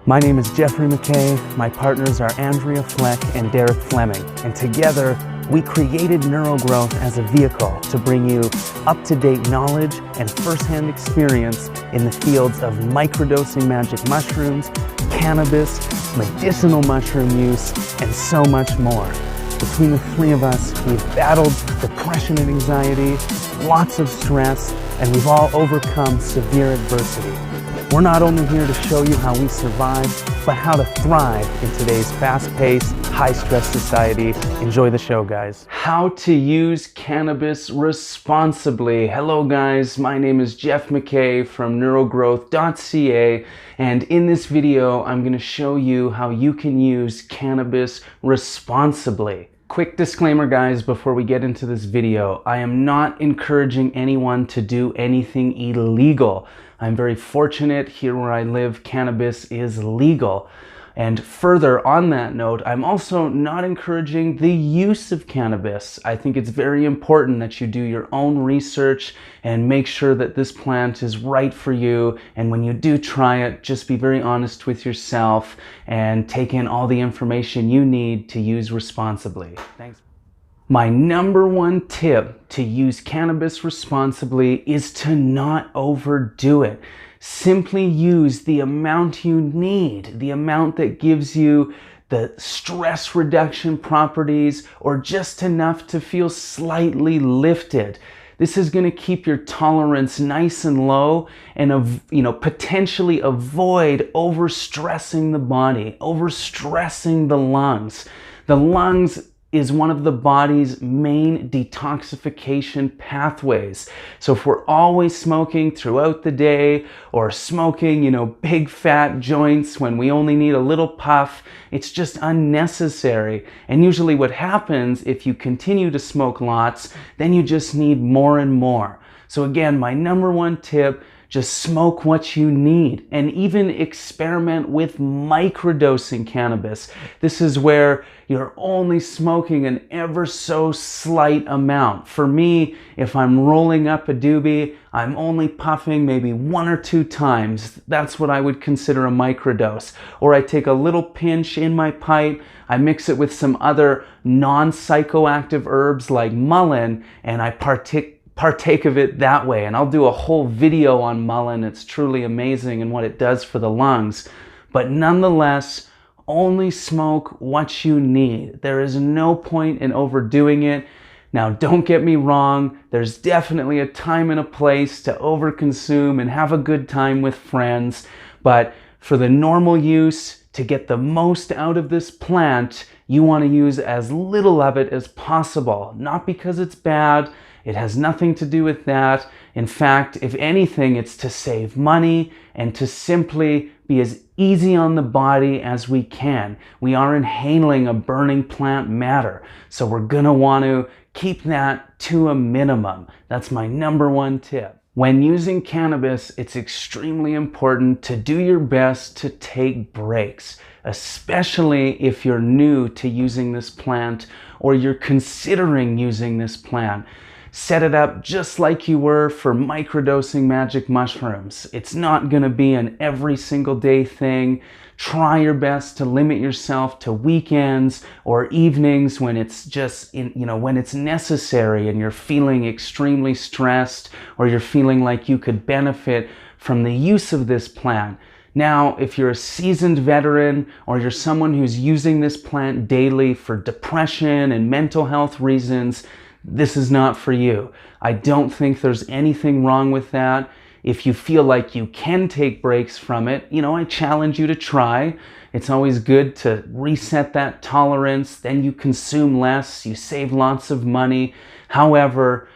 My name is Jeffrey McKay. My partners are Andrea Fleck and Derek Fleming. And together, we created NeuroGrowth as a vehicle to bring you up-to-date knowledge and firsthand experience in the fields of microdosing magic mushrooms, cannabis, medicinal mushroom use, and so much more. Between the three of us, we've battled depression and anxiety, lots of stress, and we've all overcome severe adversity. We're not only here to show you how we survive, but how to thrive in today's fast-paced, high-stress society. Enjoy the show, guys. How to use cannabis responsibly. Hello, guys. My name is Jeff McKay from neurogrowth.ca, and in this video, I'm going to show you how you can use cannabis responsibly. Quick disclaimer, guys, before we get into this video. I am not encouraging anyone to do anything illegal. I'm very fortunate here where I live, cannabis is legal. And further on that note, I'm also not encouraging the use of cannabis. I think it's very important that you do your own research and make sure that this plant is right for you. And when you do try it, just be very honest with yourself and take in all the information you need to use responsibly. Thanks. My number one tip to use cannabis responsibly is to not overdo it. Simply use the amount you need, the amount that gives you the stress reduction properties or just enough to feel slightly lifted. This is going to keep your tolerance nice and low and potentially avoid overstressing the body, overstressing the lungs. The lungs is one of the body's main detoxification pathways. So if we're always smoking throughout the day or smoking, big fat joints when we only need a little puff, it's just unnecessary. And usually what happens if you continue to smoke lots, then you just need more and more. So again, my number one tip, just smoke what you need and even experiment with microdosing cannabis. This is where you're only smoking an ever so slight amount. For me, if I'm rolling up a doobie, I'm only puffing maybe 1 or 2 times. That's what I would consider a microdose. Or I take a little pinch in my pipe, I mix it with some other non-psychoactive herbs like mullein, and I partake of it that way. And I'll do a whole video on mullein. It's truly amazing and what it does for the lungs. But nonetheless, only smoke what you need. There is no point in overdoing it. Now, don't get me wrong. There's definitely a time and a place to overconsume and have a good time with friends. But for the normal use, to get the most out of this plant, you want to use as little of it as possible. Not because it's bad. It has nothing to do with that. In fact, if anything, it's to save money and to simply be as easy on the body as we can. We are inhaling a burning plant matter, so we're going to want to keep that to a minimum. That's my number one tip. When using cannabis, it's extremely important to do your best to take breaks, especially if you're new to using this plant or you're considering using this plant. Set it up just like you were for microdosing magic mushrooms. It's not going to be an every single day thing. Try your best to limit yourself to weekends or evenings when it's just, when it's necessary and you're feeling extremely stressed or you're feeling like you could benefit from the use of this plant. Now, if you're a seasoned veteran or you're someone who's using this plant daily for depression and mental health reasons, this is not for you. I don't think there's anything wrong with that. If you feel like you can take breaks from it, I challenge you to try. It's always good to reset that tolerance. Then you consume less, you save lots of money. However,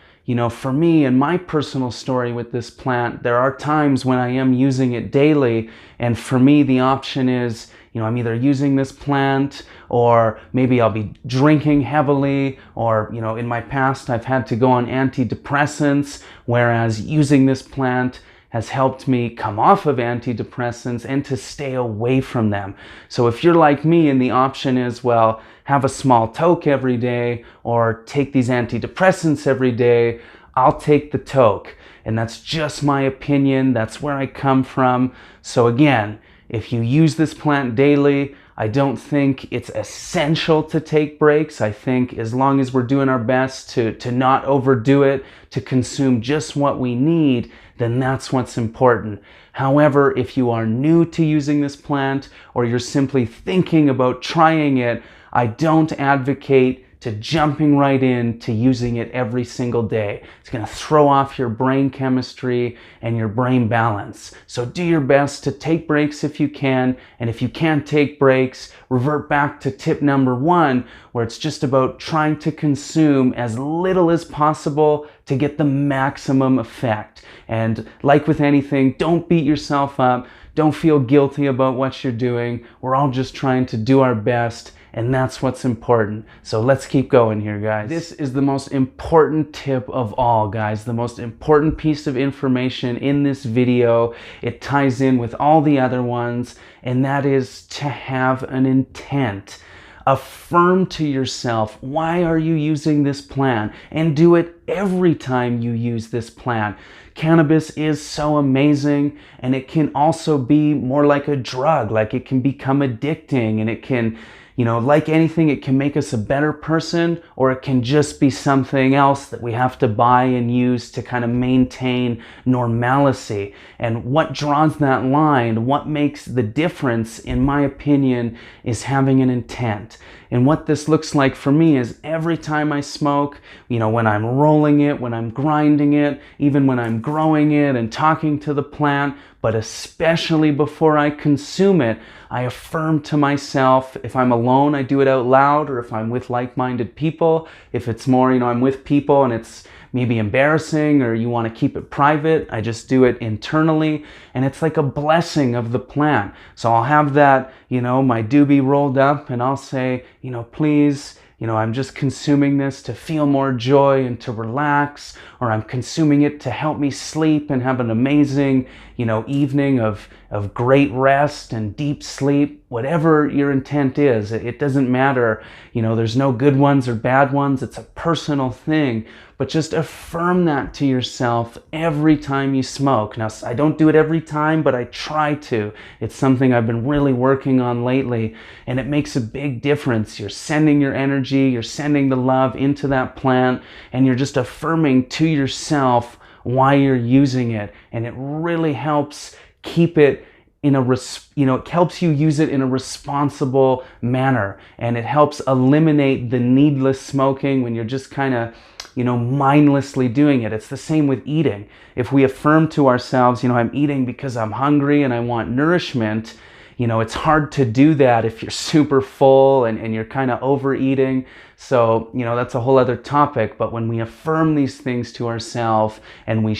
for me and my personal story with this plant, there are times when I am using it daily. And for me, the option is, I'm either using this plant or maybe I'll be drinking heavily or, in my past, I've had to go on antidepressants, whereas using this plant has helped me come off of antidepressants and to stay away from them. So if you're like me and the option is, well, have a small toke every day or take these antidepressants every day, I'll take the toke. And that's just my opinion. That's where I come from. So again, If you use this plant daily, I don't think it's essential to take breaks. I think as long as we're doing our best to not overdo it, to consume just what we need, then that's what's important. However, if you are new to using this plant or you're simply thinking about trying it, I don't advocate to jumping right in to using it every single day. It's going to throw off your brain chemistry and your brain balance. So do your best to take breaks if you can, and if you can't take breaks, revert back to tip number 1, where it's just about trying to consume as little as possible to get the maximum effect. And like with anything, don't beat yourself up. Don't feel guilty about what you're doing. We're all just trying to do our best, and that's what's important. So let's keep going here, guys. This is the most important tip of all, guys. The most important piece of information in this video. It ties in with all the other ones, and that is to have an intent. Affirm to yourself, why are you using this plant? And do it every time you use this plant. Cannabis is so amazing, and it can also be more like a drug. Like, it can become addicting, and it can, like anything, it can make us a better person, or it can just be something else that we have to buy and use to kind of maintain normalcy. And what draws that line, what makes the difference, in my opinion, is having an intent. And what this looks like for me is every time I smoke, when I'm rolling it, when I'm grinding it, even when I'm growing it and talking to the plant, but especially before I consume it, I affirm to myself. If I'm alone, I do it out loud, or if I'm with like-minded people. If it's more, I'm with people and it's maybe embarrassing or you want to keep it private, I just do it internally, and it's like a blessing of the plant. So I'll have that, my doobie rolled up, and I'll say, please, I'm just consuming this to feel more joy and to relax, or I'm consuming it to help me sleep and have an amazing, evening of great rest and deep sleep. Whatever your intent is, it doesn't matter. There's no good ones or bad ones. It's a personal thing, but just affirm that to yourself every time you smoke. Now, I don't do it every time, but I try to. It's something I've been really working on lately, and it makes a big difference. You're sending your energy, you're sending the love into that plant, and you're just affirming to yourself why you're using it. And it really helps keep it it helps you use it in a responsible manner, and it helps eliminate the needless smoking when you're just kind of mindlessly doing it. It's the same with eating. If we affirm to ourselves, I'm eating because I'm hungry and I want nourishment, it's hard to do that if you're super full and you're kind of overeating. So, that's a whole other topic. But when we affirm these things to ourselves and we,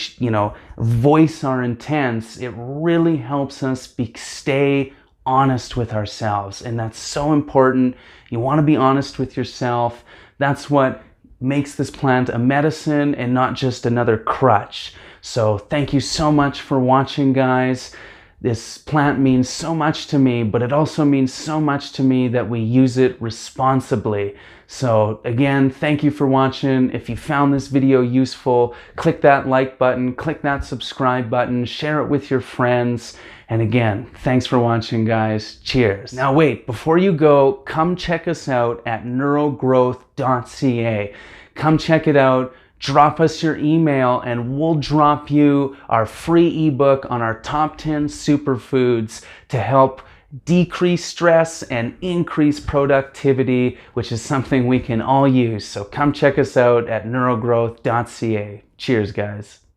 voice our intents, it really helps us stay honest with ourselves. And that's so important. You want to be honest with yourself. That's what makes this plant a medicine and not just another crutch. So thank you so much for watching, guys. This plant means so much to me, but it also means so much to me that we use it responsibly. So again, thank you for watching. If you found this video useful, click that like button, click that subscribe button, share it with your friends. And again, thanks for watching, guys. Cheers. Now wait, before you go, come check us out at neurogrowth.ca. Come check it out. Drop us your email and we'll drop you our free ebook on our top 10 superfoods to help decrease stress and increase productivity, which is something we can all use. So come check us out at neurogrowth.ca. Cheers, guys.